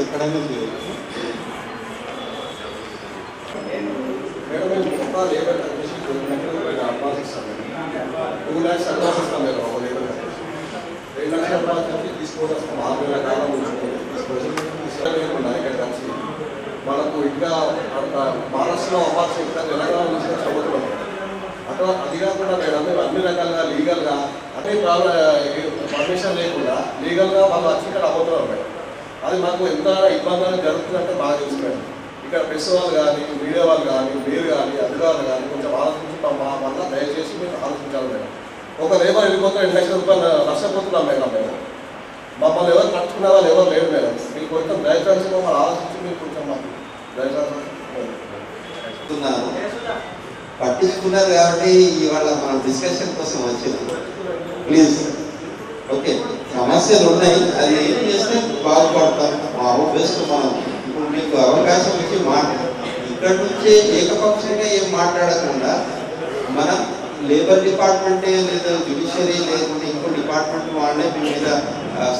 ఎక్కడైనా చేయవచ్చు. మేడం మేము కొత్త లేబర్ కమిషన్ 2 lakhs అడ్వాన్స్ ఇస్తాం మేడం. ఒక లేబర్ కమిషన్ 2 లక్షల అడ్వాన్స్ వచ్చి తీసుకొని వస్తాం. 6 నెలల కాలం తీసుకొని ఇక్కడ కలిసి మనకు ఇంకా మహారాష్ట్రలో అవ్వాల్సిన ఇంకా తెలంగాణ నుంచి చదువుతున్నాం. అట్లా అది కాకుండా మేడం మేము అన్ని రకాలుగా లీగల్గా అంటే పర్మిషన్ లేకుండా లీగల్గా వాళ్ళు వచ్చి ఇక్కడ అమ్ముతున్నారు మేడం. అది మాకు ఎంత ఇబ్బందిగా జరుగుతుందంటే బాగా తెలుసు మేడం. ఇక్కడ ప్రెస్ వాళ్ళు కానీ మీడియా వాళ్ళు కానీ మీరు కానీ అధికారులు కానీ కొంచెం ఆలోచించుతాం. మా వల్ల దయచేసి మీరు ఆలోచించాలి మేడం. ఒక లేబర్ వెళ్ళిపోతే 2 లక్షల రూపాయలు నష్టపోతున్నాం మేడం. మేము మమ్మల్ని ఎవరు పట్టుకున్న వాళ్ళు ఎవరు లేరు మేడం. మీకు కొంచెం దయచేసి మమ్మల్ని ఆలోచించి మీరు కొంచెం మాకు దయచేసి పట్టించుకున్నారు కాబట్టి ఇవాళ మనం డిస్కషన్ కోసం వచ్చింది. ప్లీజ్ ఓకే, సమస్యలు ఉన్నాయి, అది ఏం చేస్తే బాగుపడతాం. మా బెస్ట్ మనం ఇప్పుడు మీకు అవకాశం ఇచ్చి ఇక్కడ నుంచే ఏకపక్షంగా ఏం మాట్లాడకుండా మనం లేబర్ డిపార్ట్మెంటే లేదా జ్యుడిషియరీ లేకుంటే ఇంకో డిపార్ట్మెంట్ వాళ్ళే మీ మీద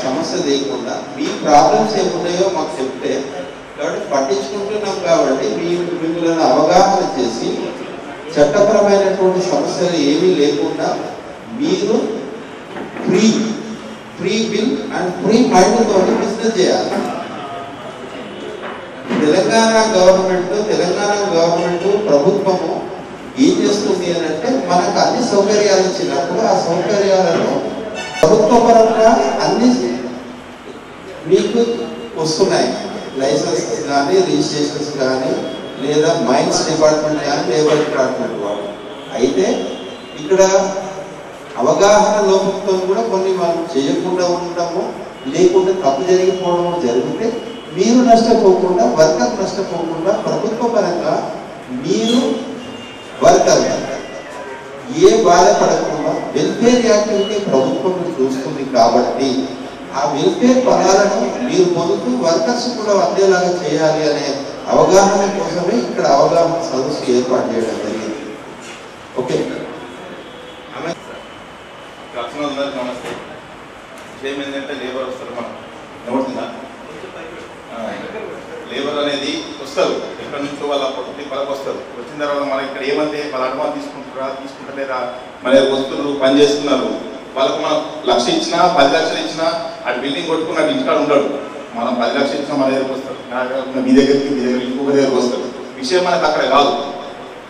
సమస్య లేకుండా మీ ప్రాబ్లమ్స్ ఏమున్నాయో మాకు చెప్తే కాబట్టి పట్టించుకుంటున్నాం కాబట్టి మిమ్మల్ని అవగాహన చేసి చట్టపరమైనటువంటి సమస్యలు ఏమీ లేకుండా మీరు free bill and free mind తోటి బిజినెస్ చేయాలి. తెలంగాణ గవర్నమెంట్ ప్రభుత్వము ఏం చేస్తుంది అని అంటే మనకు అన్ని సౌకర్యాలు ఇచ్చినప్పుడు ఆ సౌకర్యాలను ప్రభుత్వ పరంగా అన్ని మీకు వస్తున్నాయి. లైసెన్సెస్ కానీ రిజిస్ట్రేషన్స్ కానీ లేదా మైన్స్ డిపార్ట్మెంట్ కానీ లేబర్ డిపార్ట్మెంట్ వాళ్ళు. అయితే ఇక్కడ అవగాహన లోపంతో కూడా కొన్ని మనం చేయకుండా ఉండటము లేకుంటే తప్పు జరిగిపోవడం జరిగితే మీరు నష్టపోకుండా వర్కర్ నష్టపోకుండా ప్రభుత్వ పరంగా మీరు వర్కర్ ఏ బాధపడకుండా వెల్ఫేర్ యాక్టివిటీ ప్రభుత్వం చూస్తుంది కాబట్టి ఆ వెల్ఫేర్ ఫలాలను మీరు పొందుతూ వర్కర్స్ కూడా అందేలాగా చేయాలి అనే అవగాహన కోసమే ఇక్కడ అవగాహన సదస్సు ఏర్పాటు చేయడం జరిగింది. ఓకే, నమస్తే. విషయం ఏంటంటే లేబర్ వస్తారు, మనం నోడుతుందా లేబర్ అనేది వస్తారు ఎక్కడి నుంచో వాళ్ళ పొట్టి పరకు వస్తారు. వచ్చిన తర్వాత మనకి ఇక్కడ ఏమంటే వాళ్ళ అడ్వాన్స్ తీసుకుంటలేరా, మన వస్తువులు పని చేస్తున్నారు. వాళ్ళకు మనం 1,00,000 ఇచ్చినా 10 లక్షలు ఇచ్చినా అటు బిల్డింగ్ కొట్టుకుని అటు ఇంటికాడ ఉండడు. మనం 10 లక్షలు ఇచ్చినా మన దగ్గరకు వస్తారు, మీ దగ్గరికి ఇంకొక దగ్గరకు వస్తారు. విషయం మనకు అక్కడ కాదు.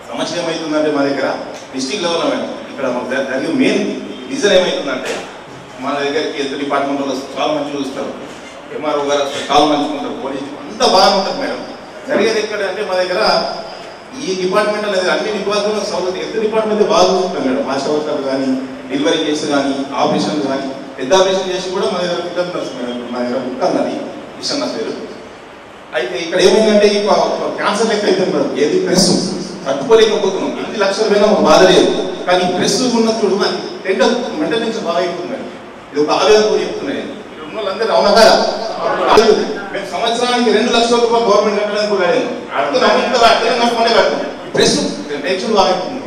సమస్య ఏమవుతుందంటే మా దగ్గర డిస్ట్రిక్ట్ లెవెల్లో మేడం ఇక్కడ మనకు జరిగే మెయిన్ రీజన్ ఏమవుతుందంటే మన దగ్గరికి ఎంత డిపార్ట్మెంట్ వాళ్ళు వస్తారు, చాలా మంచిగా చూస్తారు. ఎంఆర్ఓ గారు వస్తారు, చాలా మంచిగా ఉంటారు. పోలీస్ అంతా బాగా ఉంటుంది మేడం. జరిగేది ఎక్కడ అంటే మా దగ్గర ఈ డిపార్ట్మెంట్ అనేది అన్ని డిపార్ట్మెంట్ సౌలభ్యం ఎంత డిపార్ట్మెంట్ బాగా చూస్తుంటాం మేడం. ఆశా వర్కర్లు కానీ డెలివరీ కేసు కానీ ఆపరేషన్లు కానీ పెద్ద ఆపరేషన్ చేసి కూడా మా దగ్గర పిల్లలు నర్స్ మేడం. మా దగ్గర ఉంటుంది అది మిషన్ నర్స్. అయితే ఇక్కడ ఏమైందంటే ఈ క్యాన్సర్ లెక్క అయితే మేడం ఏది ప్రెస్ తట్టుకోలేకపోతున్నాం. 8 లక్షల పైన ఒక బాధ లేదు, కానీ ప్రెస్ ఉన్న చూడు టెండర్ మెయింటెనెన్స్ బాగా అవుతుంది మేడం. ఇది ఒక ఆవేదన కూడా చెప్తున్నాయి ఇక్కడ ఉన్న వాళ్ళందరూ. అవునా కదా, మేము సంవత్సరానికి 2 లక్షల రూపాయలు గవర్నమెంట్ కట్టడానికి కూడా ప్రెస్ టెన్షన్ బాగా అవుతుంది.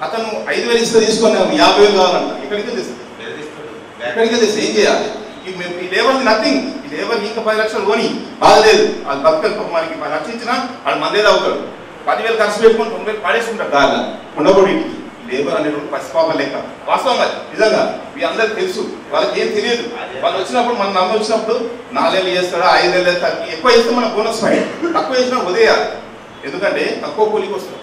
అతను 5,000 ఇస్తే తీసుకొని 50,000 కావాలంట. ఎక్కడికి తెస్తే ఏం చేయాలి? ఈ లేబర్ నథింగ్. ఈ లేబర్ ఇంకా 10 లక్షలు కొని బాధలేదు. వాళ్ళు బతకలు మనకి 10 లక్షలు ఇచ్చినా వాళ్ళు మందే అవుతాడు. 10,000 ఖర్చు పెట్టుకొని 90,000 పడేసుకుంటారు దారిలో ఉండకూడదు. లేబర్ అనేటువంటి పసిపాప లెక్క. వాస్తవంగా నిజంగా మీ అందరికి తెలుసు, వాళ్ళకి ఏం తెలియదు. వాళ్ళు వచ్చినప్పుడు మన నమ్మ వచ్చినప్పుడు 4 ఏళ్ళు చేస్తాడా 5 ఏళ్ళు చేస్తాడు. ఎక్కువ చేస్తే మన బోనస్ ఫైన్, తక్కువ చేసినా వదిలేయాలి. ఎందుకంటే తక్కువ కూలికి వస్తుంది.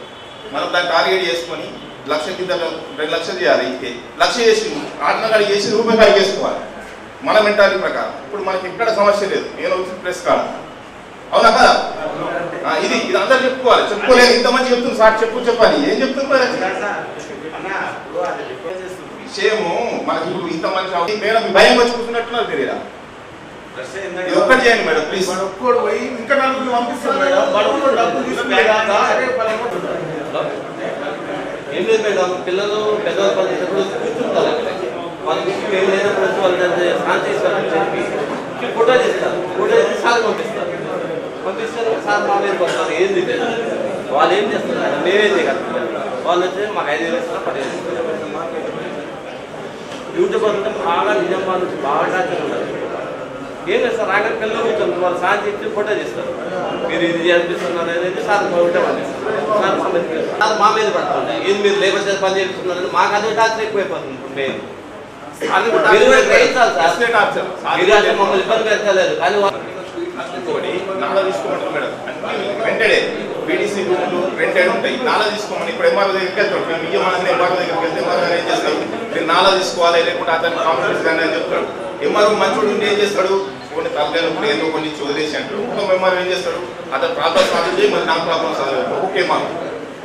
మనం దాన్ని టార్గెట్ చేసుకొని 1,00,000 కింద 2 లక్షలు చేయాలి. అయితే 1,00,000 చేసి ఆటనగాడి చేసి రూపాయి కాడికి వేసుకోవాలి మన మెంటాలిటీ ప్రకారం. ఇప్పుడు మనకి ఎక్కడ సమస్య లేదు. నేను వచ్చిన ప్రెస్ కాదు, అవునా కదా? ఇది అందరూ చెప్పుకోవాలి. చెప్పుకోలేదు ఇంతమంది చెప్తుంది సార్ చెప్పాలి. ఏం చెప్తున్నారు విషయము మనకి ఇప్పుడు ఇంతమంది మేడం భయం వచ్చి కూర్చున్నట్టున్నారు తెలియదా? ఒక్కటి చేయండి మేడం ప్లీజ్. ఒక్కడు పోయి ఇంకా నలుగురు పంపిస్తారు మేడం. ఏం లేదు మేడం, పిల్లలు పెద్దవాళ్ళు పనిచేసేప్పుడు కూర్చుంటారు. వాళ్ళకి ఏం లేనప్పుడు వాళ్ళు శాంతి చెప్పి ఫోటో చేస్తారు. ఫోటో చేసి సార్ పంపిస్తారు. సార్ మా మీద వస్తారు. ఏంది వాళ్ళు ఏం చేస్తున్నారు? మేమేం చేయగలం. వాళ్ళు వచ్చి మాకు 5,000 ఇస్తున్నా 10,000 ఇస్తున్నారు. యూట్యూబ్ అంటే బాగా నిజామాబాద్ నుంచి బాగా టార్చర్ ఉంటారు. ఏం లేదు సార్ రాగానే పిల్లలు కూర్చొని వాళ్ళు సాయం ఇచ్చి ఫోటో చేస్తారు. మీరు ఇది అనిపిస్తున్నారు అనేది సార్ ఉంటామని సార్ సంబంధించి సార్ మా మీద పడుతుంది. ఇది మీరు లేబర్ చేసి పని చేస్తున్నారని మాకు అదే టార్చర్ ఎక్కువైపోతుంది. మెయిన్ మమ్మల్ని ఇబ్బంది పెట్టలేదు కానీ నాలా తీసుకోమంటారు మేడం. వెంటనే బీడీసీ రూములు రెంటెడ్ ఉంటాయి. నాలా తీసుకోమని ఇప్పుడు ఎంఆర్ఓ దగ్గరికి వెళ్తాడు. మేము ఇయ్యమని ఎంఆర్ఓ దగ్గరికి వెళ్తే ఎంఆర్ఓ ఏం చేస్తాడు, మీరు నాలా తీసుకోవాలి లేకుంటే అతను కాంప్రమైజ్ కానీ అని చెప్తాడు. ఎంఆర్ఓ మంచోడు ఉండి ఏం చేస్తాడు, కొన్ని తగ్గనప్పుడు ఏదో కొన్ని వదిలేసి అంటాడు. ఒక ఎంఆర్ఓ ఏం చేస్తాడు, అతను ప్రాబ్లమ్ సాల్వ్ చేయి, మరి నా ప్రాబ్లమ్ సాల్వ్ అవుతాడు. ఓకే మాకు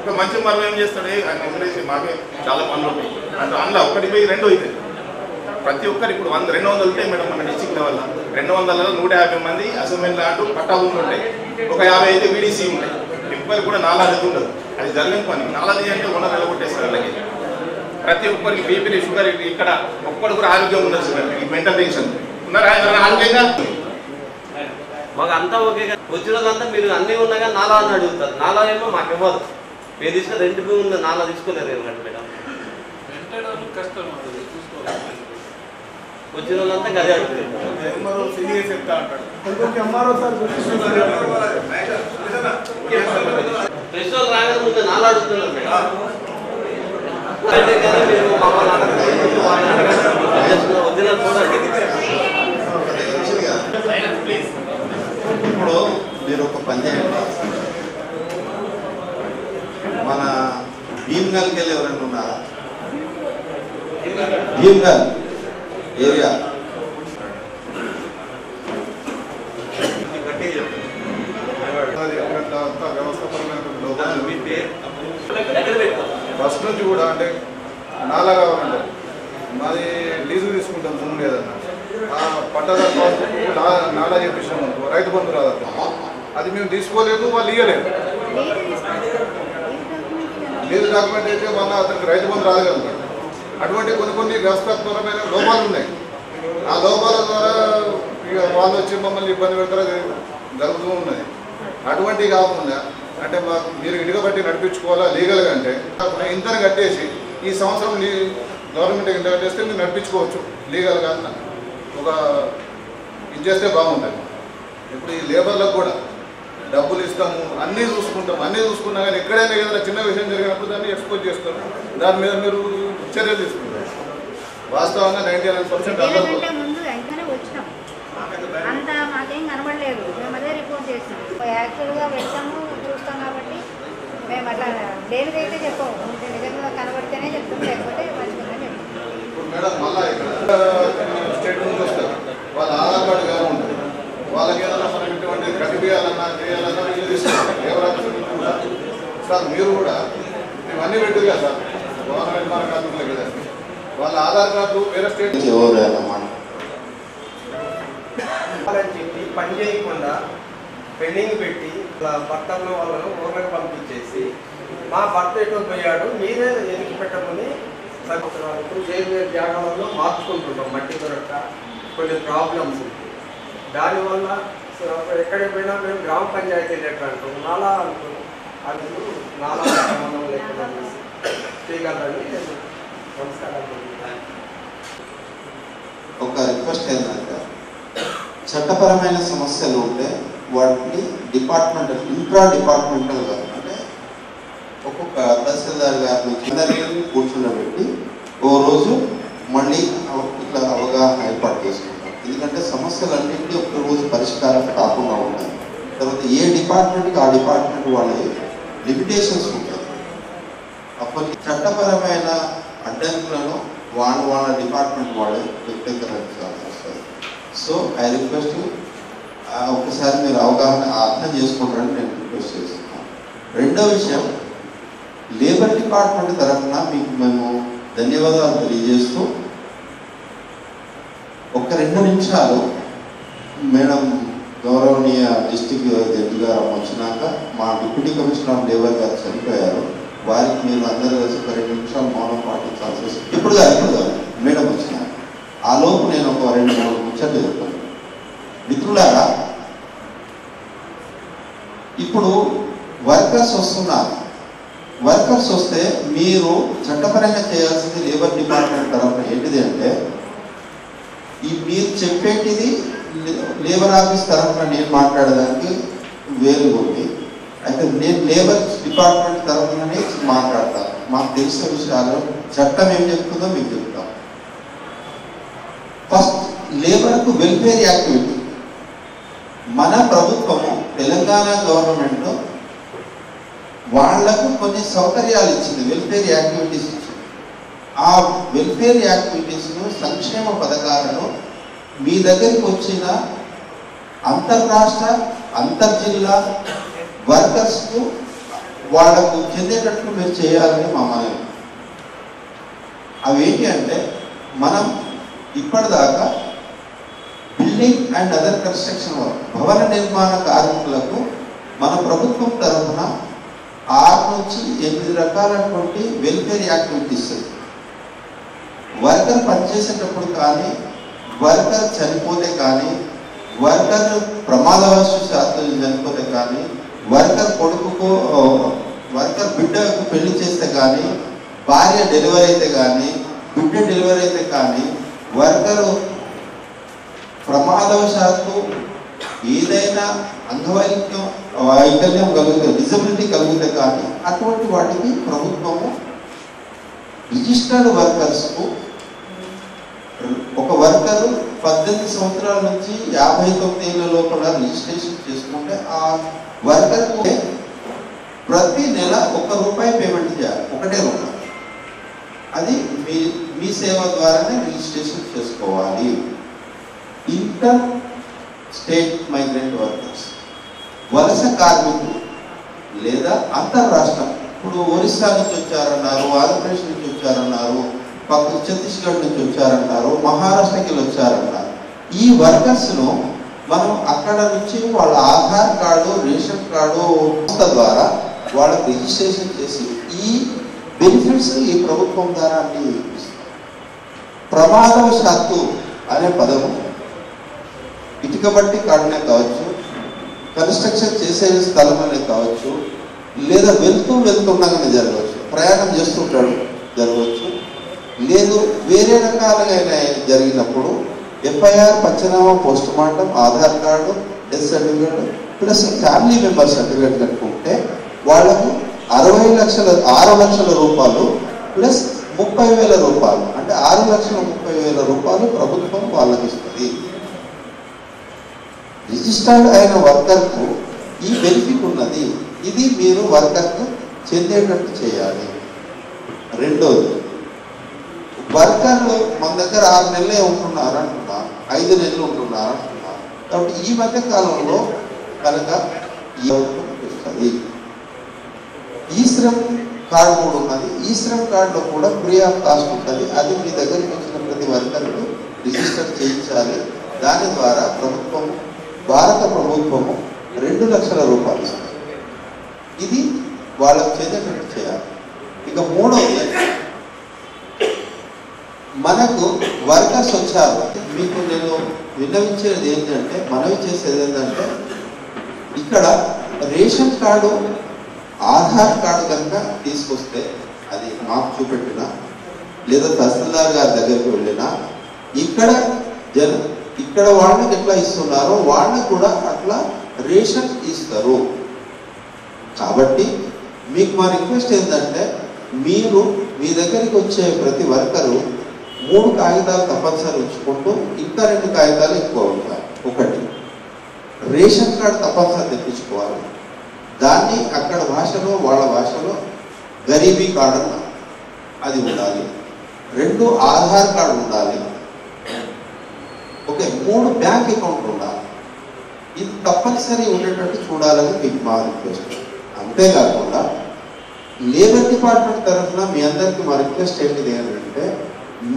ఒక మంచి ఎంఆర్ఓ ఏం చేస్తాడు, ఆయన వదిలేసి మాకే చాలా పనులు ఉంటాయి అంటే అందులో ఒకటి పోయి రెండో అవుతుంది. ప్రతి ఒక్కరు ఇప్పుడు 200 ఉంటాయి మేడం మన డిస్ట్రిక్ట్ వల్ల. 200లలో 150 మంది అసెంబ్లీ లాంటి పట్టా భూములు ఉంటాయి. ఒక 50 అయితే వీడీసీ ఉంటాయి. ఎవ్వరు కూడా నాలాది ఉండదు. అది జరగని పని. నాలాది అంటే ఉన్న నిలబొట్టేస్తారు అలాగే. ప్రతి ఒక్కరికి బీపీ షుగర్ ఇక్కడ ఒక్కడు కూడా ఆరోగ్యం ఉండదు సార్. ఈ మెంటల్ టెన్షన్ ఉన్నారా ఆరోగ్యంగా మాకు అంతా ఓకే. వచ్చిన వాళ్ళంతా మీరు అన్నీ ఉన్నాగా నాలా అని అడుగుతారు. నాలా ఏమో మాకు ఇవ్వదు. మీరు తీసుకుని రెంట్ భూమి ఉంది నాలా తీసుకోలేరు ఏమంటే మేడం. వచ్చిన వాళ్ళంతా గదే అడుగుతారు. ప్రెస్ వాళ్ళు రాగానే ముందు నాలా అడుగుతున్నారు మేడం. మీరు వదిన కూడా ఇప్పుడు మీరు ఒక పని చేయండి, మన భీమ్గల్కి వెళ్ళి ఎవరైనా ఉన్నారా? భీమ్గల్ ఏరియా ఫస్ట్ నుంచి కూడా అంటే నాలా కావాలంటే మాది లీజు తీసుకుంటాం భూమి లేదన్నా పట్టదారు నాలా చేపించాం అనుకో రైతు బంధు రాదు. అది మేము తీసుకోలేదు, వాళ్ళు ఇవ్వలేదు. లీజు డాక్యుమెంట్ అయితే మళ్ళీ అతనికి రైతు బంధు రాదు కదా. అటువంటి కొన్ని వ్యవస్థాపకమైన లోపాలు ఉన్నాయి. ఆ లోపాల ద్వారా ఇక వాళ్ళు వచ్చి మమ్మల్ని ఇబ్బంది పెడతారు, జరుగుతూ ఉన్నది. అటువంటివి కాకుండా అంటే మాకు మీరు ఇటుక బట్టి నడిపించుకోవాలా లీగల్గా అంటే ఇంతని కట్టేసి ఈ సంవత్సరం గవర్నమెంట్ ఇంత కట్టేస్తే మీరు నడిపించుకోవచ్చు లీగల్గా ఒక ఇది చేస్తే బాగుంటుంది. ఇప్పుడు ఈ లేబర్లకు కూడా డబ్బులు ఇస్తాము, అన్నీ చూసుకున్నా కానీ ఎక్కడైనా ఏదైనా చిన్న విషయం జరిగినప్పుడు దాన్ని ఎక్స్పోజ్ చేస్తారు. దాని మీద మీరు చర్యలు తీసుకుంటారు. వాస్తవంగా 99% ముందు వెంటనే వచ్చినాం, అంత మాకేం కనబడలేదు. మేము అదే రిపోర్ట్ చేస్తాం. యాక్చువల్గా వెళ్తాము చూస్తాం కాబట్టి మేము అట్లా దేనికైతే చెప్పాము. నిజంగా కనబడితేనే చెప్తాం, లేకపోతే మంచిగా చెప్తాం. ఇప్పుడు మేడం మళ్ళీ ఇక్కడ స్టేట్ నుంచి వస్తారు, వాళ్ళ ఆధార్ కార్డు కానీ ఉంటుంది. వాళ్ళకి ఏదైనా మనం ఇటువంటి కట్టిపియాలన్నా చేయాలన్నా వీళ్ళు తీసుకుంటారు. ఎవరైనా సార్ మీరు కూడా ఇవన్నీ పెట్టదు కదా సార్, గవర్నమెంట్ మన కార్మికులే కదా. వాళ్ళ ఆధార్ కార్డు వేరే స్టేట్ అని చెప్పి పని చేయకుండా పెండింగ్ పెట్టి భర్తలను వాళ్ళను ఊర్లకు పంపించేసి మా భర్త ఎటు పోయాడు మీరే ఎదుగు పెట్టమని ఇప్పుడు వేరు జాగాలలో మార్చుకుంటుంటాం. మట్టి దొరక కొన్ని ప్రాబ్లమ్స్ ఉంటాయి. దానివల్ల ఎక్కడికి పోయినా మేము గ్రామ పంచాయతీ లెటర్ అంటాం, నాలా అంటాం. అది నాలా సంబంధం లేకుండా చేయగలరని నమస్కారం. ఒక రిక్వెస్ట్ ఏంటంటే చట్టపరమైన సమస్యలు ఉంటే వాటిని ఇంట్రా డిపార్ట్మెంటల్గా అంటే ఒక్కొక్క తహసీల్దార్ గారి నుంచి అందరినీ కూర్చుండబెట్టి ఓ రోజు మళ్ళీ ఇట్లా అవగాహన ఏర్పాటు చేసుకుంటాం. ఎందుకంటే సమస్యలన్నింటినీ ఒక రోజు పరిష్కారం కాకుండా ఉంటాయి. తర్వాత ఏ డిపార్ట్మెంట్కి ఆ డిపార్ట్మెంట్ వాళ్ళ లిమిటేషన్స్ ఉంటాయి. అప్పటికి చట్టపరమైన అడ్డంకులను వాళ్ళ డిపార్ట్మెంట్ వాళ్ళే వ్యక్తీకరించాల్సి వస్తుంది. సో ఐ రిక్వెస్ట్ ఒకసారి మీరు అవగాహన అర్థం చేసుకుంటారని నేను రిక్వెస్ట్ చేస్తున్నాను. రెండో విషయం, లేబర్ డిపార్ట్మెంట్ తరఫున మీకు మేము ధన్యవాదాలు తెలియజేస్తూ ఒక 2 నిమిషాలు మేడం గౌరవనీయ డిస్ట్రిక్ట్ జడ్జి గారు వచ్చినాక మా డిప్యూటీ కమిషనర్ ఆఫ్ లేబర్ గారు చనిపోయారు. వారికి మీరు అందరూ కలిసి ఒక 2 నిమిషాలు మౌనం పాటించాల్సి వస్తుంది. ఇప్పుడు కాదు మేడం వచ్చినాక ఆ లోపు నేను ఒక 2-3 ముచ్చట్లు చెప్తాను. మిత్రులారా, ఇప్పుడు వర్కర్స్ వస్తున్నారు. వర్కర్స్ వస్తే మీరు చట్టపరంగా చేయాల్సింది లేబర్ డిపార్ట్మెంట్ తరఫున ఏంటిది అంటే మీరు చెప్పేటిది లేబర్ ఆఫీస్ తరఫున నేను మాట్లాడడానికి వేరు ఉంది. అయితే నేను లేబర్ డిపార్ట్మెంట్ తరఫుననే మాట్లాడతాను. మాకు తెలిసిన విషయాలు చట్టం ఏం చెప్తుందో మీకు చెప్తాం. ఫస్ట్ లేబర్కు వెల్ఫేర్ యాక్టివిటీ. మన ప్రభుత్వము తెలంగాణ గవర్నమెంట్ వాళ్లకు కొన్ని సౌకర్యాలు ఇచ్చింది, వెల్ఫేర్ యాక్టివిటీస్ ఇచ్చింది. ఆ వెల్ఫేర్ యాక్టివిటీస్ను, సంక్షేమ పథకాలను మీ దగ్గరికి వచ్చిన అంతర్రాష్ట్ర అంతర్జిల్లా వర్కర్స్కు వాళ్లకు చెందేటట్లు మీరు చేయాలని మా మనవి. అవేంటి అంటే, మనం ఇప్పటిదాకా building and other construction work, భవన నిర్మాణ కార్మికులకు మన ప్రభుత్వం తరఫున 6 నుంచి 8 రకాలైనటువంటి వెల్ఫేర్ యాక్టివిటీస్. వర్కర్ పనిచేసేటప్పుడు కానీ, వర్కర్ చనిపోతే కానీ, వర్కర్ ప్రమాదవశాత్తు చనిపోతే కానీ, వర్కర్ బిడ్డకు పెళ్లి చేస్తే కానీ, భార్య డెలివరీ అయితే కానీ, బిడ్డ డెలివరీ అయితే కానీ, వర్కరు ప్రమాదవశాత్తు ఏదైనా వైకల్యం కలిగితే, డిజబిలిటీ కలిగితే కానీ, అటువంటి వాటికి ప్రభుత్వము రిజిస్టర్డ్ వర్కర్స్కు, ఒక వర్కరు 18 సంవత్సరాల నుంచి 59 ఏళ్ళ లోపల రిజిస్ట్రేషన్ చేసుకుంటే ఆ వర్కర్కు ప్రతి నెల ₹1 పేమెంట్ చేయాలి, ₹1. అది మీ సేవ ద్వారానే రిజిస్ట్రేషన్ చేసుకోవాలి. ఇంటర్ స్టేట్ మైగ్రెంట్ వర్కర్స్, వలస కార్మికులు లేదా అంతర్రాష్ట్రం, ఇప్పుడు ఒరిస్సా నుంచి వచ్చారన్నారు, ఆంధ్రప్రదేశ్ నుంచి వచ్చారన్నారు, పక్క ఛత్తీస్గఢ్ నుంచి వచ్చారన్నారు, మహారాష్ట్రకి వచ్చారన్నారు. ఈ వర్కర్స్ను మనం అక్కడ నుంచి వాళ్ళ ఆధార్ కార్డు, రేషన్ కార్డు ద్వారా వాళ్ళకి రిజిస్ట్రేషన్ చేసి ఈ బెనిఫిట్స్ ఈ ప్రభుత్వం ద్వారా అన్ని ఇస్తాం. ప్రమాదవశాత్తు అనే పదము ఇటుక బట్టి కాడనే కావచ్చు, కన్స్ట్రక్షన్ చేసే స్థలంలోనే కావచ్చు, లేదా వెళ్తుండగానే జరగవచ్చు, ప్రయాణం చేస్తుంటాడు జరగవచ్చు, లేదు వేరే రకాలుగా జరిగినప్పుడు FIR, panchnama, post mortem, Aadhaar card, death certificate plus family member certificate కనుక్కుంటే వాళ్ళకు 6 లక్షల రూపాయలు ప్లస్ ₹30,000, అంటే 6,30,000 ప్రభుత్వం వాళ్ళకి ఇస్తుంది. రిజిస్టర్డ్ అయిన వర్కర్కు ఈ బెనిఫిట్ ఉన్నది. ఇది మీరు వర్కర్కు చెందేటట్టు చేయాలి. రెండోది, వర్కర్లు మన దగ్గర 6 నెలలే ఉంటున్నారు అంటున్నారు, 5 నెలలు ఉంటున్నారు అంటున్నారు. కాబట్టి ఈ మధ్య కాలంలో కనుక వస్తుంది. ఈ శ్రమ్ కార్డు కూడా ఉన్నది. ఈ శ్రమ్ కార్డులో కూడా ఫ్రీ ఆఫ్ కాస్ట్ ఉంటుంది. అది మీ దగ్గరికి వచ్చిన ప్రతి వర్కర్కు రిజిస్టర్ చేయించాలి. దాని ద్వారా భారత ప్రభుత్వము ₹2 లక్షల ఇస్తుంది. ఇది వాళ్ళకు చెందేటట్టు చేయాలి. ఇక మూడవది, మనకు వర్కర్స్ వచ్చారు. మీకు నేను విన్నవించేది ఏంటంటే, మనవి చేసేది ఏంటంటే, ఇక్కడ రేషన్ కార్డు, ఆధార్ కార్డు కనుక తీసుకొస్తే అది మాకు చూపెట్టినా లేదా తహసీల్దార్ గారి దగ్గరికి వెళ్ళినా ఇక్కడ వాళ్ళకి ఎట్లా ఇస్తున్నారో వాళ్ళకి కూడా అట్లా రేషన్ ఇస్తారు. కాబట్టి మీకు మా రిక్వెస్ట్ ఏంటంటే, మీరు మీ దగ్గరికి వచ్చే ప్రతి వర్కరు 3 కాగితాలు తప్పనిసరి ఉంచుకుంటూ ఇంకా 2 కాగితాలు ఎక్కువ ఉంటాయి. ఒకటి, రేషన్ కార్డు తప్పనిసరి తెప్పించుకోవాలి. దాన్ని అక్కడ భాషలో, వాళ్ళ భాషలో గరీబీ కార్డు అన్నారు, అది ఉండాలి. 2, ఆధార్ కార్డు ఉండాలి. ఓకే, 3, బ్యాంక్ అకౌంట్ ఉండాలి. ఇది తప్పనిసరి ఉండేటట్టు చూడాలని మీకు మా రిక్వెస్ట్. అంతేకాకుండా లేబర్ డిపార్ట్మెంట్ తరఫున మీ అందరికీ మా రిక్వెస్ట్ ఏంటిది ఏంటంటే,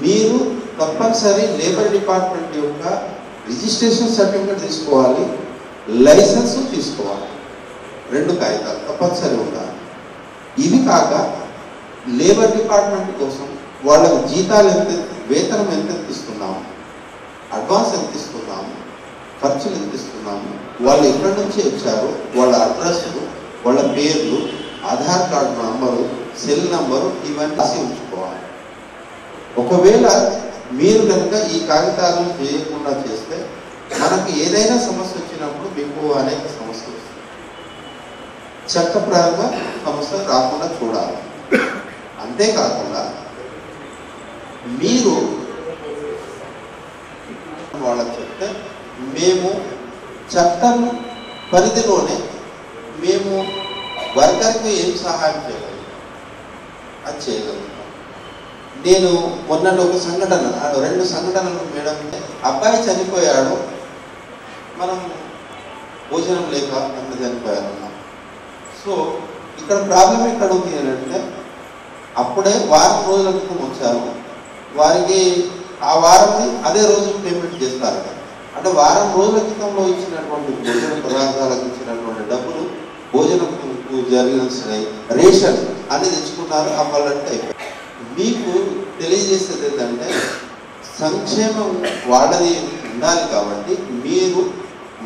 మీరు తప్పనిసరి లేబర్ డిపార్ట్మెంట్ యొక్క రిజిస్ట్రేషన్ సర్టిఫికేట్ తీసుకోవాలి, లైసెన్స్ తీసుకోవాలి. 2 కాగితాలు తప్పనిసరి ఉండాలి. ఇవి కాక లేబర్ డిపార్ట్మెంట్ కోసం వాళ్ళకి జీతాలు ఎంత, వేతనం ఎంత ఇస్తున్నాము, అడ్వాన్స్ ఎంత ఇస్తున్నాము, ఖర్చులు ఎంత ఇస్తున్నాము, వాళ్ళు ఎక్కడి నుంచి వచ్చారు, వాళ్ళ అడ్రస్లు, వాళ్ళ పేర్లు, Aadhaar card number, cell number, ఇవన్నీ రాసి ఉంచుకోవాలి. ఒకవేళ మీరు కనుక ఈ కాగితాలను చేయకుండా చేస్తే మనకు ఏదైనా సమస్య వచ్చినప్పుడు మీకు అనేక సమస్యలు వస్తాయి. చట్టపరంగా సమస్య రాకుండా చూడాలి. అంతేకాకుండా మీరు వాళ్ళకి చెప్తే మేము చట్టం పరిధిలోనే మేము వర్కర్కి ఏం సహాయం చేయగలం అది చేయగలుగుతాం. నేను మొన్నటి ఒక సంఘటన 2 సంఘటనలు మేడం, అబ్బాయి చనిపోయాడు, మనం భోజనం లేక ఎంత చనిపోయారన్నాం. సో ఇక్కడ ప్రాబ్లం ఎక్కడ ఉంది అంటే అప్పుడే వారం రోజుల క్రితం వచ్చారు, వారికి ఆ వారంని అదే రోజు పేమెంట్ చేస్తారు. అంటే వారం రోజుల క్రితంలో ఇచ్చినటువంటి భోజన పదార్థాలకు ఇచ్చినటువంటి డబ్బులు భోజనంకు జరిగిన రేషన్ అని తెచ్చుకున్నారు. అవ్వాలంటే మీకు తెలియజేసేది ఏంటంటే సంక్షేమం వాళ్ళది ఉండాలి కాబట్టి మీరు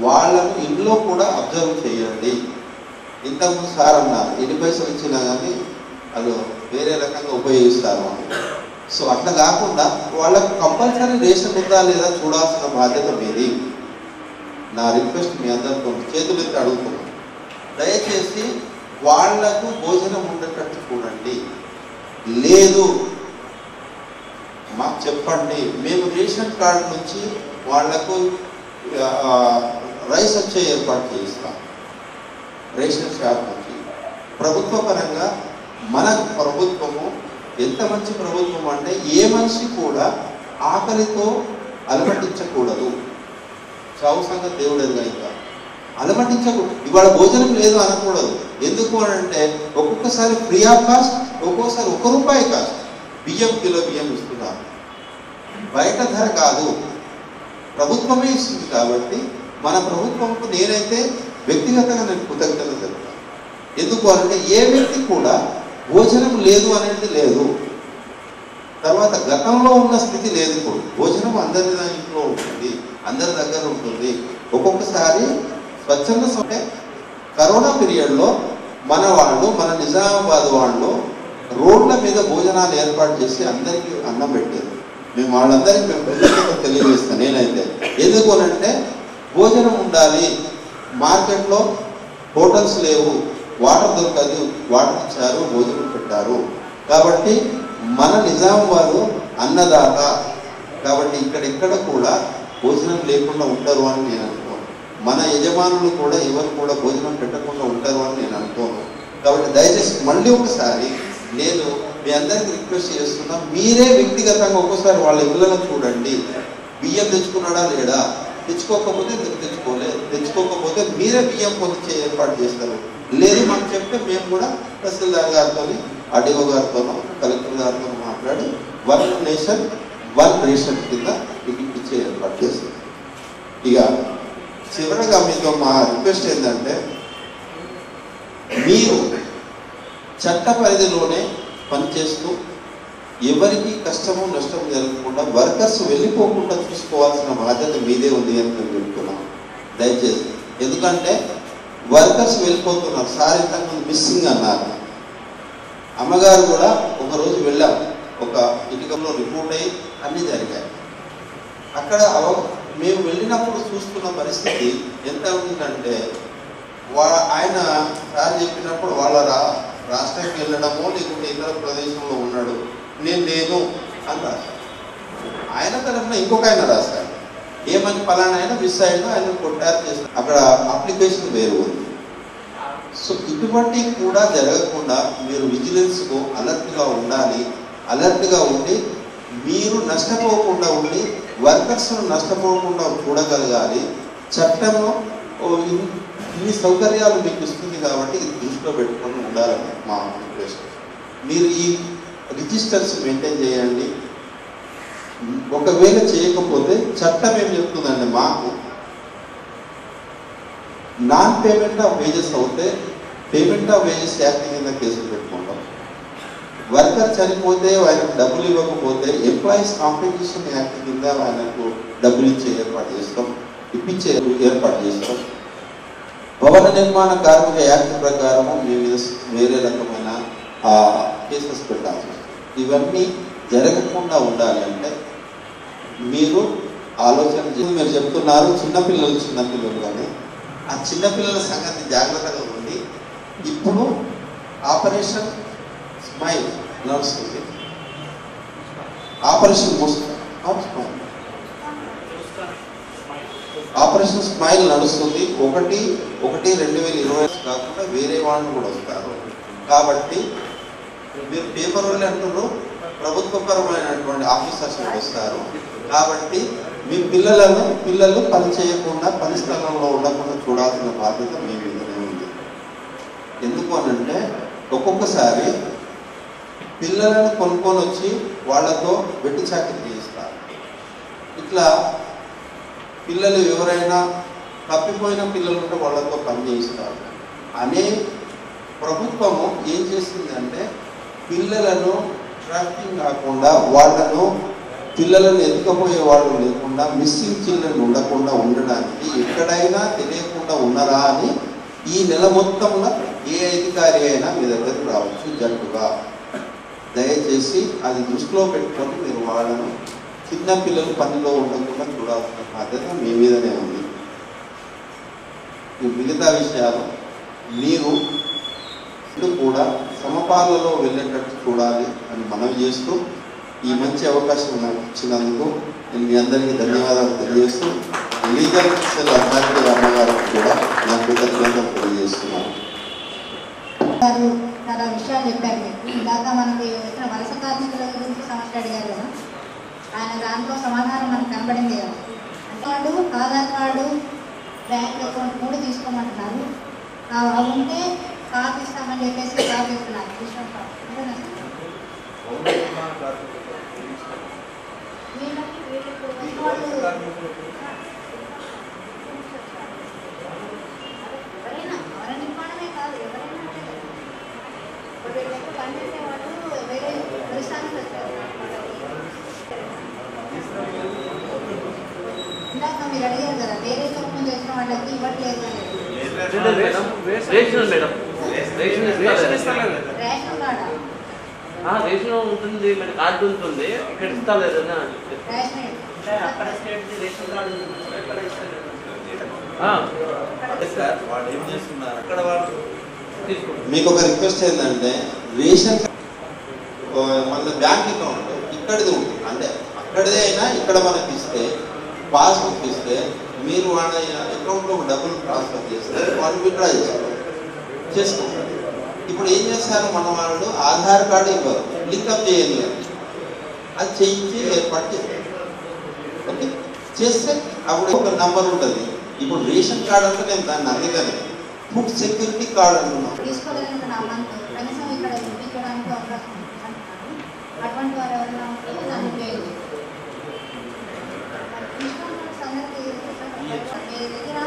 వాళ్ళను ఇంట్లో కూడా అబ్జర్వ్ చేయండి. ఇంతకుముందు సార్ అన్నారు 8 పైసలు ఇచ్చినా కానీ అది వేరే రకంగా ఉపయోగిస్తారు అని. సో అట్లా కాకుండా వాళ్ళకు కంపల్సరీ రేషన్ ఉందా లేదా చూడాల్సిన బాధ్యత మీది. నా రిక్వెస్ట్ మీ అందరితో చేతులు ఎత్తి అడుగుతున్నాను, దయచేసి వాళ్లకు భోజనం ఉండేటట్టు చూడండి. లేదు మాకు చెప్పండి, మేము రేషన్ కార్డు నుంచి వాళ్లకు రైస్ వచ్చే ఏర్పాటు చేయిస్తాం. రేషన్ షాప్ నుంచి ప్రభుత్వ పరంగా మన ప్రభుత్వము ఎంత మంచి ప్రభుత్వం అంటే ఏ మనిషి కూడా ఆకలితో అలమటించకూడదు. చావు సంగతి దేవుడు ఎదురైందా అలమటించకూడదు. ఇవాళ భోజనం లేదు అనకూడదు. ఎందుకు అని అంటే ఒక్కొక్కసారి ఫ్రీ ఆఫ్ కాస్ట్, ఒక్కొక్కసారి ₹1 కాస్ట్ కిలో బియ్యం ఇస్తున్నారు. బయట ధర కాదు, ప్రభుత్వమే ఇస్తుంది. కాబట్టి మన ప్రభుత్వంకు నేనైతే వ్యక్తిగతంగా నేను కృతజ్ఞతలు చెప్తాను. ఎందుకు అంటే ఏ వ్యక్తి కూడా భోజనం లేదు అనేది లేదు. తర్వాత గతంలో ఉన్న స్థితి లేదు. ఇప్పుడు భోజనం అందరి ఇంట్లో ఉంటుంది, అందరి దగ్గర ఉంటుంది. ఒక్కొక్కసారి స్వచ్ఛంద అంటే కరోనా పీరియడ్లో మన నిజామాబాద్ వాళ్ళు రోడ్ల మీద భోజనాలు ఏర్పాటు చేసి అందరికీ అన్నం పెట్టారు. మేము వాళ్ళందరికీ కృతజ్ఞత తెలియజేస్తాను నేనైతే. ఎందుకు అంటే భోజనం ఉండాలి, మార్కెట్లో హోటల్స్ లేవు, వాటర్ దొరకదు, వాటర్ ఇచ్చారు, భోజనం పెట్టారు. కాబట్టి మన నిజామాబాద్ అన్నదాత కాబట్టి ఇక్కడెక్కడ కూడా భోజనం లేకుండా ఉంటారు అని నేను అనుకోను. మన యజమానులు కూడా ఎవరు కూడా భోజనం పెట్టకుండా ఉంటారు అని నేను అనుకోను. కాబట్టి దయచేసి మళ్ళీ ఒకసారి నేను మీ అందరికీ రిక్వెస్ట్ చేస్తున్నా, మీరే వ్యక్తిగతంగా ఒక్కోసారి వాళ్ళ ఇళ్ళలో చూడండి. బియ్యం తెచ్చుకున్నాడా లేడా, తెచ్చుకోకపోతే తెచ్చుకోకపోతే మీరే బియ్యం పొందించే ఏర్పాటు చేస్తారు. లేదు మాకు చెప్తే మేము కూడా తహసీల్దార్ గారితో, ఆర్డీఓ గారితో, కలెక్టర్ గారితో మాట్లాడి 1 నేషన్ 1 రేషన్ కింద ఇచ్చే ఏర్పాటు చేస్తాం. ఇక చివరగా మీతో మా రిక్వెస్ట్ ఏంటంటే మీరు చట్ట పరిధిలోనే పనిచేస్తూ ఎవరికి కష్టము నష్టం జరగకుండా వర్కర్స్ వెళ్ళిపోకుండా చూసుకోవాల్సిన బాధ్యత మీదే ఉంది అని నేను చెప్తున్నాను దయచేసి. ఎందుకంటే వర్కర్స్ వెళ్ళిపోతున్నారు. సార్ ఇంతకుముందు మిస్సింగ్ అన్నారు. అమ్మగారు కూడా ఒకరోజు వెళ్ళాం, ఒక ఇటుకలో రిపోర్ట్ అయ్యి అన్నీ జరిగాయి. అక్కడ మేము వెళ్ళినప్పుడు చూస్తున్న పరిస్థితి ఎంత ఉందంటే ఆయన సార్ చెప్పినప్పుడు వాళ్ళ రాష్ట్రానికి వెళ్ళడమో లేకుంటే ఇతర ప్రదేశంలో ఉన్నాడు, నేను లేను అని రాశారు. ఆయన తరఫున ఇంకొక ఆయన రాశారు, ఏమని పలానా ఆయన మిస్ అయ్యాడు, ఆయన కొట్టారు చేస్తారు. అక్కడ అప్లికేషన్ వేరు ఉంది. సో ఇటువంటి కూడా జరగకుండా మీరు విజిలెన్స్కు అలర్ట్గా ఉండాలి. అలర్ట్గా ఉండి మీరు నష్టపోకుండా ఉండి వర్కర్స్ను నష్టపోకుండా చూడగలగాలి. చట్టంలో ఇన్ని సౌకర్యాలు మీకు ఇస్తుంది కాబట్టి ఇది దృష్టిలో పెట్టుకొని ఉండాలని మా ఉద్దేశం. మీరు ఈ రిజిస్టర్స్ మెయింటైన్ చేయండి. ఒకవేళ చేయకపోతే చట్టం ఏం చెప్తుందండి, మాకు నాన్ పేమెంట్ ఆఫ్ వేజెస్ అవుతే పేమెంట్ ఆఫ్ వేజెస్ యాక్ట్ కింద కేసులు పెట్టుకుంటాం. వర్కర్ చనిపోతే ఆయనకు డబ్బులు ఇవ్వకపోతే ఎంప్లాయీస్ కాంపెన్సేషన్ యాక్ట్ కింద ఆయనకు డబ్బులు ఇచ్చే ఏర్పాటు చేస్తాం, ఇప్పించే ఏర్పాటు చేస్తాం. భవన నిర్మాణ కార్మిక యాక్ట్ ప్రకారము మేము వేరే రకమైన కేసెస్ పెట్టాల్సి వస్తుంది. ఇవన్నీ జరగకుండా ఉండాలి అంటే మీరు ఆలోచన చేసి మీరు చెప్తున్నారు చిన్నపిల్లలు కానీ ఆ చిన్నపిల్లల సంగతి జాగ్రత్తగా ఉంది. ఇప్పుడు ఆపరేషన్ స్మైల్ నడుస్తుంది. ఆపరేషన్ స్మైల్ నడుస్తుంది. 1/1/2020 కాకుండా వేరే వాళ్ళు కూడా వస్తారు. కాబట్టి మీరు పేపర్ వాళ్ళు అంటున్నారు, ప్రభుత్వపరమైనటువంటి ఆఫీసర్స్ వస్తారు. కాబట్టి మీ పిల్లలు పని చేయకుండా పని స్థలంలో ఉండకుండా చూడాల్సిన బాధ్యత మీ మీదనే ఉంది. ఎందుకు అనంటే ఒక్కొక్కసారి పిల్లలను కొనుక్కొని వచ్చి వాళ్ళతో వెట్టి చాకిరీ చేస్తారు. ఇట్లా పిల్లలు ఎవరైనా తప్పిపోయిన పిల్లలు ఉంటే వాళ్ళతో పని చేయిస్తారు అనే ప్రభుత్వము ఏం చేసిందంటే పిల్లలను ట్రాకింగ్ కాకుండా పిల్లలను ఎత్తుకపోయే వాళ్ళు లేకుండా మిస్సింగ్ చిల్డ్రన్ ఉండకుండా ఉండడానికి ఎక్కడైనా తెలియకుండా ఉన్నారా అని ఈ నెల మొత్తంలో ఏ అధికారి అయినా మీ దగ్గరకు రావచ్చు జట్టుగా. దయచేసి అది దృష్టిలో పెట్టుకొని మీరు వాళ్ళను చిన్న పిల్లలు పనిలో ఉండకుండా చూడాల్సిన బాధ్యత మీ మీదనే ఉంది. ఈ మిగతా విషయాలు మీరు కూడా సమపాలలో వెళ్ళేటట్టు చూడాలి అని మనవి చేస్తూ ఈ మంచి అవకాశం నాకు ఇచ్చినందుకు నేను మీ అందరికీ ధన్యవాదాలు తెలియజేస్తూ లీగల్ సెల్ అథారిటీ అమ్మగారికి కూడా నా కృతజ్ఞతలు తెలియజేస్తున్నాను. చాలా విషయాలు చెప్పారు. ఇందాక మనకి వచ్చిన వలస కార్మికుల గురించి సమస్య అడిగారు కదా, ఆయన దాంట్లో సమాధానం మనకు కనబడింది కదా. అంటే వాళ్ళు ఆధార్ కార్డు బ్యాంక్ అకౌంట్ 3 తీసుకోమంటున్నారు. అవి ఉంటే కాపీ ఇస్తామని చెప్పేసి కాపీ ఇస్తున్నారు. ఇందాక మీరు అడిగారు కదా, వేరే చోటు చేసిన వాళ్ళకి ఇవ్వట్లేదు అనేది. రేషన్ ఉంటుంది, మరి కార్డు ఉంటుంది, ఇక్కడ ఇస్తలేదు. మీకు ఒక రిక్వెస్ట్ ఏంటంటే రేషన్ మన బ్యాంక్ అకౌంట్ ఇక్కడిది ఉంటుంది. అంటే అక్కడిదే అయినా ఇక్కడ మనకి ఇస్తే పాస్బుక్ ఇస్తే మీరు వాళ్ళ అకౌంట్లో డబ్బులు ట్రాన్స్ఫర్ చేస్తే వాళ్ళు విత్డ్రా చేసుకుంటారు. ఇప్పుడు ఏం చేస్తారు మన వాళ్ళు ఆధార్ కార్డు ఇవ్వరు, లింకప్ చేయండి అది చేయించి ఏర్పాటు చేస్తారు. ఓకే చేస్తే అప్పుడు ఒక నంబర్ ఉంటుంది. ఇప్పుడు రేషన్ కార్డు అంటే నేను దాన్ని అందుకని ఫుడ్ సెక్యూరిటీ కార్డు అంటున్నాం. అటువంటి వారు ఎవరైనా ఉంటే దాన్ని ఉపయోగించారు. మీ దగ్గర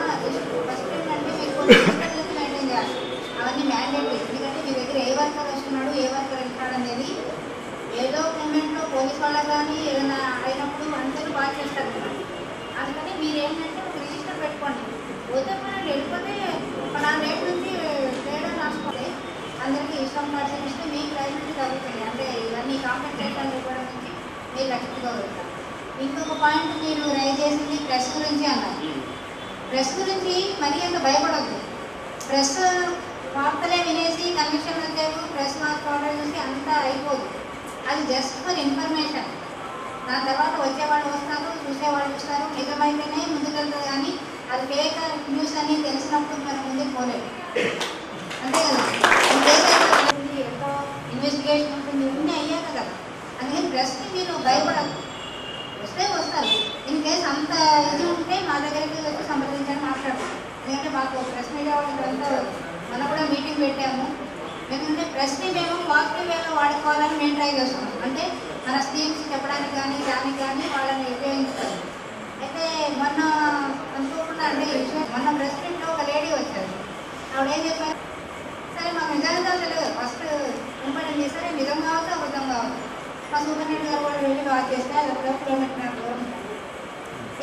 ఫస్ట్ ఏంటంటే మీరు కొన్ని మెయింటైన్ చేయాలి. అవన్నీ మ్యాండేటరీ. ఎందుకంటే మీ దగ్గర ఏ వర్కర్ వస్తున్నాడు, ఏ వర్కర్ వెళ్తున్నాడు అనేది ఏదో మూమెంట్లో పోలీస్ వాళ్ళకి కానీ ఏదైనా అయినప్పుడు అందరూ బాగా చేస్తారు కదా. అందుకని మీరు ఏంటంటే ఒక రిజిస్టర్ పెట్టుకోండి. పోతే మనం వెళ్ళిపోతే మన రేట్ నుంచి తేడా రాసుకోండి. అందరికీ ఇష్టం పర్సెంట్ ఇస్తే మీకు రైట్ నుంచి తగ్గుతుంది. అంటే ఇవన్నీ కాంపెన్సేషన్ ఇవ్వడం నుంచి మీరు రక్షితగా వెళ్తారు. ఇంకొక పాయింట్ మీరు రైజ్ చేసింది ప్రెస్ గురించి అన్నారు. ప్రెస్ గురించి మరీ అంత భయపడద్దు. ప్రెస్ వార్తలే వినేసి కమిషన్ వచ్చారు, ప్రెస్ వార్త ఆర్డర్ చూసి అంతా అయిపోదు. అది జస్ట్ ఫర్ ఇన్ఫర్మేషన్. దాని తర్వాత వచ్చేవాళ్ళు వస్తారు, చూసేవాళ్ళు చూస్తారు. నిజమైతేనే ముందుకెళ్తుంది. కానీ అది ఫేక్ న్యూస్ అని తెలిసినప్పుడు మనం ముందుకు పోలేదు. అంతే కదా, ఎంతో ఇన్వెస్టిగేషన్ ఉంటుంది, ఇవన్నీ అయ్యాక కదా. అందుకని ప్రెస్కి మీరు భయపడదు. వస్తే వస్తారు. ఇన్ కేసు అంత ఇది ఉంటే మా దగ్గరికి వచ్చి సంప్రదించండి, మాట్లాడతాం. ఎందుకంటే మాకు ప్రెస్ మీడియా వాళ్ళు అంతా మనం కూడా మీటింగ్ పెట్టాము. ఎందుకంటే ప్రెస్ని మేము పాజిటివ్ వేలో వాడుకోవాలని మేము ట్రై చేస్తున్నాం. అంటే మన స్కీమ్స్ చెప్పడానికి కానీ దానికి కానీ వాళ్ళని ఉపయోగించుతారు. అయితే మొన్న అనుకోకుండా అంటే మొన్న ప్రెస్ మీట్లో ఒక లేడీ వచ్చారు. ఆవిడ ఏం చెప్పారు, సరే మాకు నిజంగా తెలియదు. ఫస్ట్ ఇంపార్టెంట్ చేస్తే నిజం కావచ్చు అబద్ధం కావచ్చు. మా సూపరింటెండెంట్ గారు కూడా వెళ్ళి వాచ్ చేస్తే అది ఒక కిలోమీటర్ దూరం.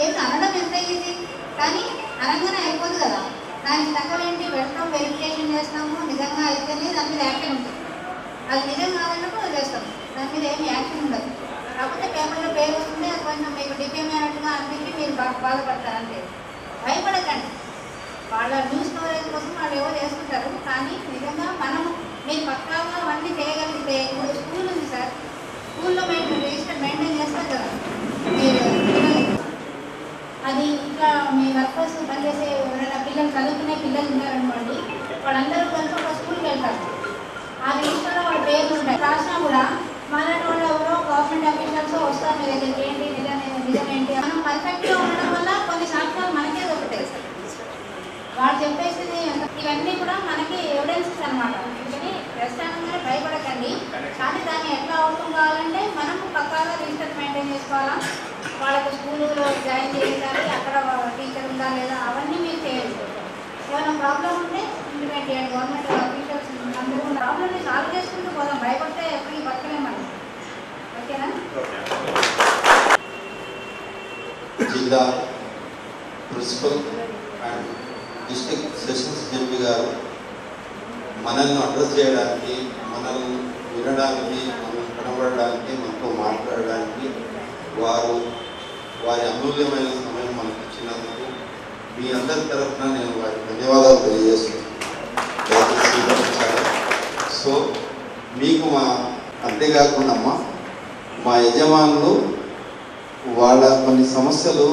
ఏమి అనడం ఎంత ఈజీ, కానీ అనగానే అయిపోదు కదా. దానికి తగ్గవేంటి పెడతాం, వెరిఫికేషన్ చేస్తాము. నిజంగా అయితేనే దాని మీద యాక్షన్ ఉంటుంది. అది నిజం కావాలన్నప్పుడు చేస్తాం, దాని మీద ఏమి యాక్షన్ ఉండదు. కాకపోతే పేపర్లో పేరు వస్తుంది, అది కొంచెం మీకు డిఫేమ్ అయినట్టుగా అనిపించి మీరు బాధపడతారంటే భయపడకండి. వాళ్ళ న్యూస్ కవరేజ్ కోసం వాళ్ళు ఏవో చేసుకుంటారు. కానీ నిజంగా మనం మీరు పక్కాగా అవన్నీ చేయగలిగితే, ఇప్పుడు స్కూల్ ఉంది సార్, స్కూల్లో రిజిస్టర్ మెయింటైన్ చేస్తారు కదా మీరు, అది ఇట్లా మీ వర్కర్స్ పనిచేసే ఎవరైనా పిల్లలు చదువుకునే పిల్లలు ఉన్నారనుకోండి, వాళ్ళందరూ కలిసి ఒక స్కూల్కి వెళ్తారు. ఆ రిజిస్టర్లో వాళ్ళ పేర్లు ఉంటాయి. రాసినా కూడా మనటి వాళ్ళు ఎవరో గవర్నమెంట్ అఫీషియల్స్ వస్తారు మీ దగ్గరికి, ఏంటి నిజమేంటి. మనం పర్ఫెక్ట్గా ఉండడం వల్ల కొన్ని సాక్ష్యాలు మనకే దొరుకుతాయి సార్. వాళ్ళు చెప్పేసింది ఇవన్నీ కూడా మనకి ఎవిడెన్సెస్ అనమాట. అందుకని ప్రస్తుతానికి భయపడకండి. కానీ దాన్ని ఎట్లా అవుతుంది కావాలంటే మనం పక్కాగా రిజిస్టర్ మెయింటైన్ చేసుకోవాలా, వాళ్ళకు స్కూల్లో జాయిన్ చేయాలి, అక్కడ టీచర్ ఉందా లేదా అవన్నీ మీరు చేయాలి. ఏమైనా ప్రాబ్లం ఉంటే ఇంటిమేట్ చేయండి. గవర్నమెంట్ అఫీషియల్స్ అందరూ ప్రాబ్లమ్ని సాల్వ్ చేసుకుంటూ పోదాం, భయపడితే ఎప్పటికీ బతకలేమండి. ఓకేనా? జిల్లా principal and district sessions judge గారు మనల్ని అడ్రస్ చేయడానికి, మనల్ని వినడానికి, మనల్ని కనబడడానికి, మనతో మాట్లాడడానికి వారి అమూల్యమైన సమయం మనకు ఇచ్చినందుకు మీ అందరి తరఫున నేను వారికి ధన్యవాదాలు తెలియజేస్తున్నాను. సో మీకు అంతేకాకుండా మా యజమానులు వాళ్ళ కొన్ని సమస్యలు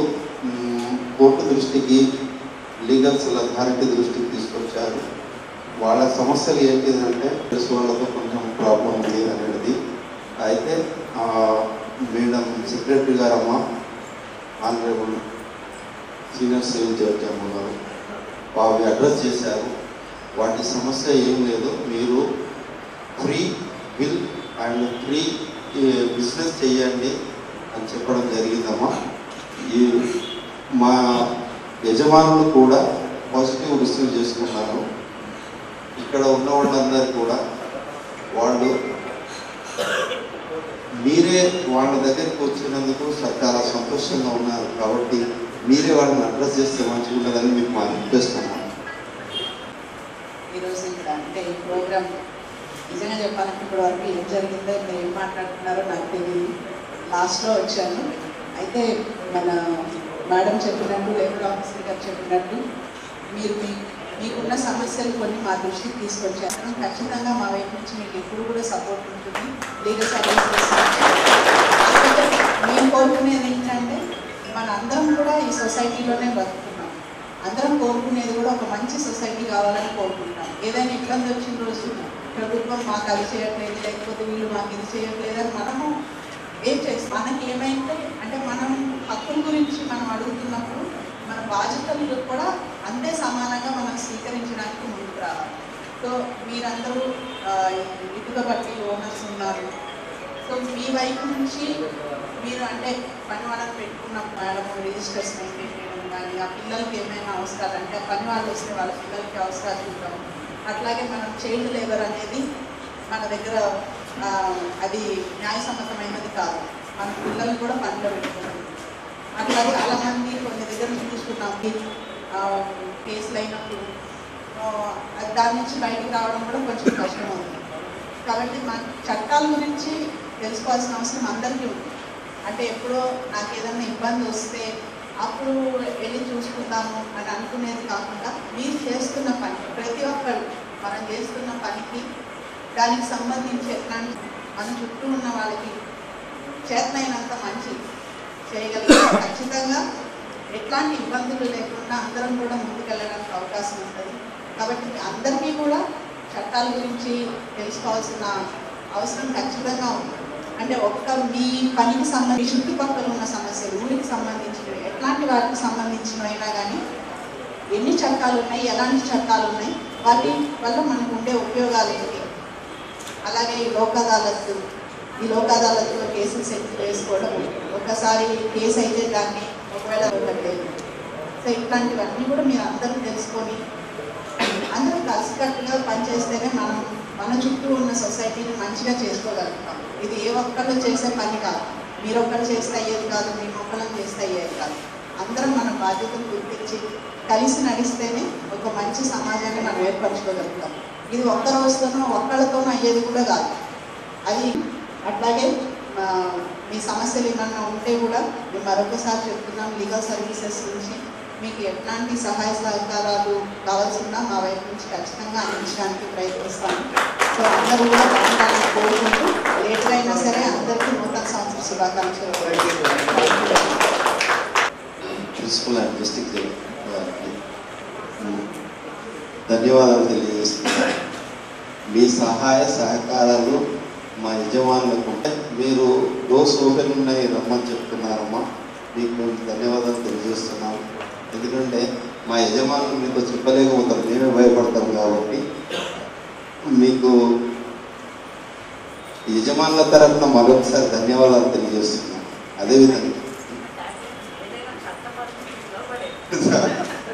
కోర్టు దృష్టికి, లీగల్ సెల్ అథారిటీ దృష్టికి తీసుకొచ్చారు. వాళ్ళ సమస్యలు ఏంటిదంటే వాళ్ళతో కొంచెం ప్రాబ్లం ఉంది అనేది. అయితే మేడం సెక్రటరీ గారమ్మ, ఆనరబుల్ సీనియర్ సివిల్ జడ్జి అమ్మ గారు అవి అడ్రస్ చేశారు. వాటి సమస్య ఏం లేదు, మీరు free bill and free business చేయండి అని చెప్పడం జరిగిందమ్మా. మా యజమానులు కూడా పాజిటివ్ రిసీవ్ చేసుకున్నారు. ఇక్కడ ఉన్న వాళ్ళందరూ కూడా వాళ్ళు మీరే వాళ్ళ దగ్గరికి వచ్చినందుకు చాలా సంతోషంగా ఉన్నారు. కాబట్టి మీరే వాళ్ళని అడ్రస్ చేస్తే మంచిగా ఉన్నదని మీకు మా రిక్వెస్ట్ అమ్మా. ఈరోజు ఇక్కడ అంటే ఈ ప్రోగ్రామ్ నిజంగా చెప్పాలంటే ఇప్పటి వరకు ఏం జరిగిందో, మీరు ఏం మాట్లాడుతున్నారో నాకు తెలియదు. లాస్ట్లో వచ్చాను. అయితే మన మేడం చెప్పినట్టు, లేబర్ ఆఫీసర్ గారు చెప్పినట్టు మీరు మీకున్న సమస్యలు కొన్ని మా దృష్టికి తీసుకొచ్చారు. ఖచ్చితంగా మా వైపు నుంచి మీకు ఎప్పుడు కూడా సపోర్ట్ ఉంటుంది. లీగల్ సర్వీసెస్ మేము కోరుకునేది ఏంటంటే, మన అందరం కూడా ఈ సొసైటీలోనే బతుకుతున్నాం. అందరం కోరుకునేది కూడా ఒక మంచి సొసైటీ కావాలని కోరుకుంటాం. ఏదైనా ఇబ్బంది వచ్చిన రోజు ప్రభుత్వం మాకు అది చేయట్లేదు, లేకపోతే వీళ్ళు మాకు ఇది చేయట్లేదు అని మనము ఏం చేస్తాం. మనకి ఏమైతే అంటే మనం హక్కుల గురించి మనం అడుగుతున్నప్పుడు మన బాధ్యతలు కూడా అంతే సమానంగా మనం స్వీకరించడానికి ముందుకు రావాలి. సో మీరందరూ ఇటుక బట్టి ఓనర్స్ ఉన్నారు. సో మీ వైపు నుంచి మీరు అంటే పని వాళ్ళని పెట్టుకున్న మేడం రిజిస్టర్స్ మెయింటైన్ చేయడం కానీ, ఆ పిల్లలకి ఏమైనా అవసరాలు అంటే పని వాళ్ళు వస్తే వాళ్ళ పిల్లలకి అవసరాలు చూద్దాం. అట్లాగే మనం చైల్డ్ లేబర్ అనేది మన దగ్గర అది న్యాయసమ్మతమైనది కాదు. మన పిల్లలు కూడా పనిలో పెట్టుకుంటాం. అట్లాగే చాలామంది కొన్ని దగ్గర నుంచి చూస్తున్నాం కేసులు అయినప్పుడు దాని నుంచి బయటకు రావడం కూడా కొంచెం కష్టం అవుతుంది. కాబట్టి మన చట్టాల గురించి తెలుసుకోవాల్సిన అవసరం అందరికీ ఉంది. అంటే ఎప్పుడో నాకు ఏదైనా ఇబ్బంది వస్తే అప్పుడు వెళ్ళి చూసుకుందాము అని అనుకునేది కాకుండా, మీరు చేస్తున్న పని ప్రతి ఒక్కరు మనం చేస్తున్న పనికి దానికి సంబంధించి ఎట్లాంటి మన చుట్టూ ఉన్న వాళ్ళకి చేతనైనంత మంచి చేయగలిగితే ఖచ్చితంగా ఎట్లాంటి ఇబ్బందులు లేకుండా అందరం కూడా ముందుకెళ్ళడానికి అవకాశం ఉంటుంది. కాబట్టి అందరికీ కూడా చట్టాల గురించి తెలుసుకోవాల్సిన అవసరం ఖచ్చితంగా ఉంది. అంటే ఒక్క మీ పనికి సంబంధించి చుట్టుపక్కల ఉన్న సమస్యలు, ఊరికి సంబంధించినవి, ఎట్లాంటి వాటికి సంబంధించినవైనా కానీ ఎన్ని చట్టాలు ఉన్నాయి, ఎలాంటి చట్టాలు ఉన్నాయి, వాటి వల్ల మనకు ఉండే ఉపయోగాలు ఏంటి, అలాగే ఈ లోక్ అదాలత్లో కేసులు సెటిల్ చేసుకోవడం, ఒకసారి కేసు అయితే దాన్ని ఒకవేళ ఇవ్వట్లేదు. సో ఇట్లాంటివన్నీ కూడా మీరు అందరూ తెలుసుకొని అందరూ కలిసికట్టుగా పనిచేస్తేనే మనం మన చుట్టూ ఉన్న సొసైటీని మంచిగా చేసుకోగలుగుతాం. ఇది ఏ ఒక్కళ్ళు చేసే పని కాదు, మీరు ఒక్కరు చేస్తే అయ్యేది కాదు, మీ మొక్కలను చేస్తే అయ్యేది కాదు. అందరం మన బాధ్యతను గుర్తించి కలిసి నడిస్తేనే ఒక మంచి సమాజాన్ని మనం ఏర్పరచుకోగలుగుతాం. ఇది ఒక్క రోజుతోనో ఒక్కళ్ళతోనో అయ్యేది కూడా కాదు. అది అట్లాగే మీ సమస్యలు ఏమన్నా ఉంటే కూడా మేము మరొకసారి చెప్తున్నాం, లీగల్ సర్వీసెస్ నుంచి మీకు ఎట్లాంటి సహాయ సహకారాలు కావాల్సిన మా వైపు నుంచి ఖచ్చితంగా అందించడానికి ప్రయత్నిస్తాము. సో అందరూ కూడా బాగుండాలని కోరుకుంటూ లేట్గా అయినా సరే అందరికీ నూతన సంవత్సర శుభాకాంక్షలు. ప్రిన్సిపల్ అండ్ డిస్ట్రిక్ట్ ధన్యవాదాలు తెలియజేస్తున్నాను. మీ సహాయ సహకారాలు మా యజమానులకు మీరు డోర్స్ ఓపెన్ ఉన్నాయి రమ్మని చెప్తున్నారమ్మా, మీకు మేము ధన్యవాదాలు తెలియజేస్తున్నాము. ఎందుకంటే మా యజమానులు మీకు చెప్పలేకపోతారు, మేమే భయపడతాం కాబట్టి మీకు యజమానుల తరఫున మరొకసారి ధన్యవాదాలు తెలియజేస్తున్నాం. అదేవిధంగా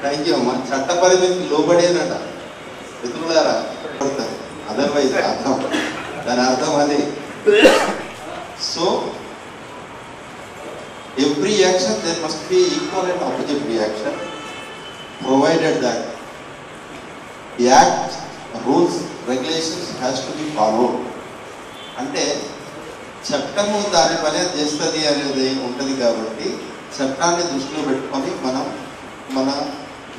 థ్యాంక్ యూ అమ్మా. చట్ట పరిమితికి లోబడేనట మిత్రులారా, అదర్వైజ్ అర్థం దాని అర్థం అది. So every action there must be equal and opposite reaction, provided that the act, rules, regulations has to be followed. అంటే చట్టము దాని పని చేస్తుంది అనేది ఉంటుంది కాబట్టి చట్టాన్ని దృష్టిలో పెట్టుకొని మనం మన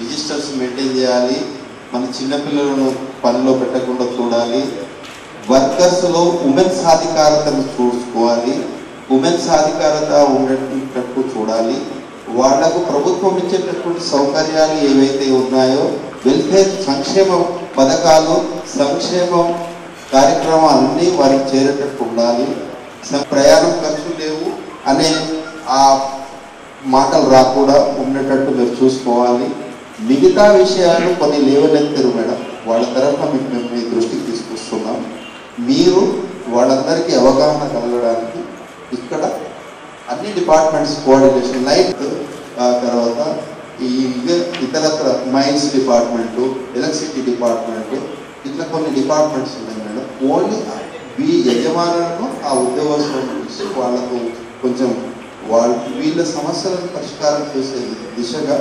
రిజిస్టర్స్ మెయింటైన్ చేయాలి, మన చిన్నపిల్లలను పనిలో పెట్టకుండా చూడాలి, వర్కర్స్లో ఉమెన్ సాధికారతను చూసుకోవాలి, ఉమెన్ సాధికారత ఉండేటట్టు చూడాలి, వాళ్లకు ప్రభుత్వం ఇచ్చేటటువంటి సౌకర్యాలు ఏవైతే ఉన్నాయో వెల్ఫేర్ సంక్షేమ పథకాలు సంక్షేమం కార్యక్రమాలన్నీ వారికి చేరేటట్టు ఉండాలి, ప్రయాణం ఖర్చు లేవు అనే ఆ మాటలు రాకుండా ఉండేటట్టు మీరు చూసుకోవాలి. మిగతా విషయాలు కొన్ని లేవనెత్తారు మేడం, వాళ్ళ తరఫున మీకు మేము మీ దృష్టికి తీసుకొస్తున్నాం. మీరు వాళ్ళందరికీ అవగాహన కలగడానికి ఇక్కడ అన్ని డిపార్ట్మెంట్స్ కోఆర్డినేషన్ లైట్ తర్వాత ఈ ఇతరత్ర మైన్స్ డిపార్ట్మెంటు, ఎలక్ట్రిసిటీ డిపార్ట్మెంటు, ఇట్లా కొన్ని డిపార్ట్మెంట్స్ ఉన్నాయి మేడం. ఓన్లీ ఈ యజమానులను ఆ ఉద్యోగస్తులను చూసి వాళ్ళకు కొంచెం వీళ్ళ సమస్యలను పరిష్కారం చేసే దిశగా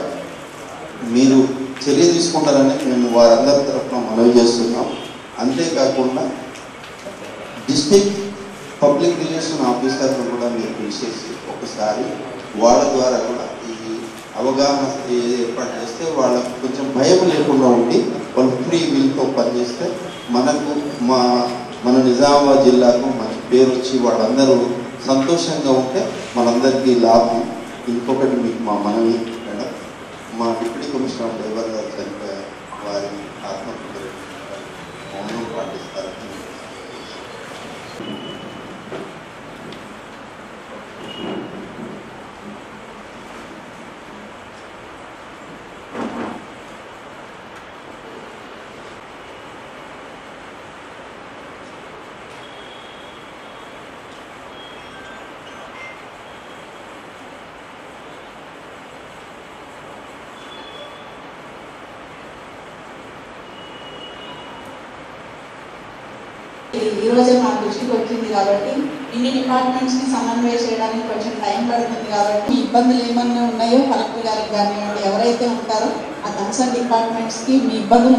మీరు చర్య తీసుకుంటారని మేము వారందరి తరఫున మనవి చేస్తున్నాం. అంతేకాకుండా డిస్ట్రిక్ట్ పబ్లిక్ రిలేషన్ ఆఫీసర్ను కూడా మీరు పిలిచేసి ఒకసారి వాళ్ళ ద్వారా కూడా ఈ అవగాహన ఏర్పాటు చేస్తే వాళ్ళకు కొంచెం భయం లేకుండా ఉండి వాళ్ళు ఫ్రీ వీల్తో పనిచేస్తే మనకు మన నిజామాబాద్ జిల్లాకు మంచి పేరు వచ్చి వాళ్ళందరూ సంతోషంగా ఉంటే మనందరికీ లాభం. ఇంకొకటి మీకు మా మనవి మేడం, మా డిప్యూటీ కమిషనర్ ఆఫ్ లేబర్ గారు చనిపోయారు, వారి ఆత్మహత్య మౌనం పాటిస్తారని ఈరోజే మా దృష్టికి వచ్చింది కాబట్టి ఇన్ని డిపార్ట్మెంట్స్ని సమన్వయం చేయడానికి కొంచెం టైం పడుతుంది కాబట్టి మీ ఇబ్బందులు ఏమన్నా ఉన్నాయో కలెక్టర్ గారికి కానివ్వండి ఎవరైతే ఉంటారో ఆ కన్సర్న్ డిపార్ట్మెంట్స్కి మీ ఇబ్బందులు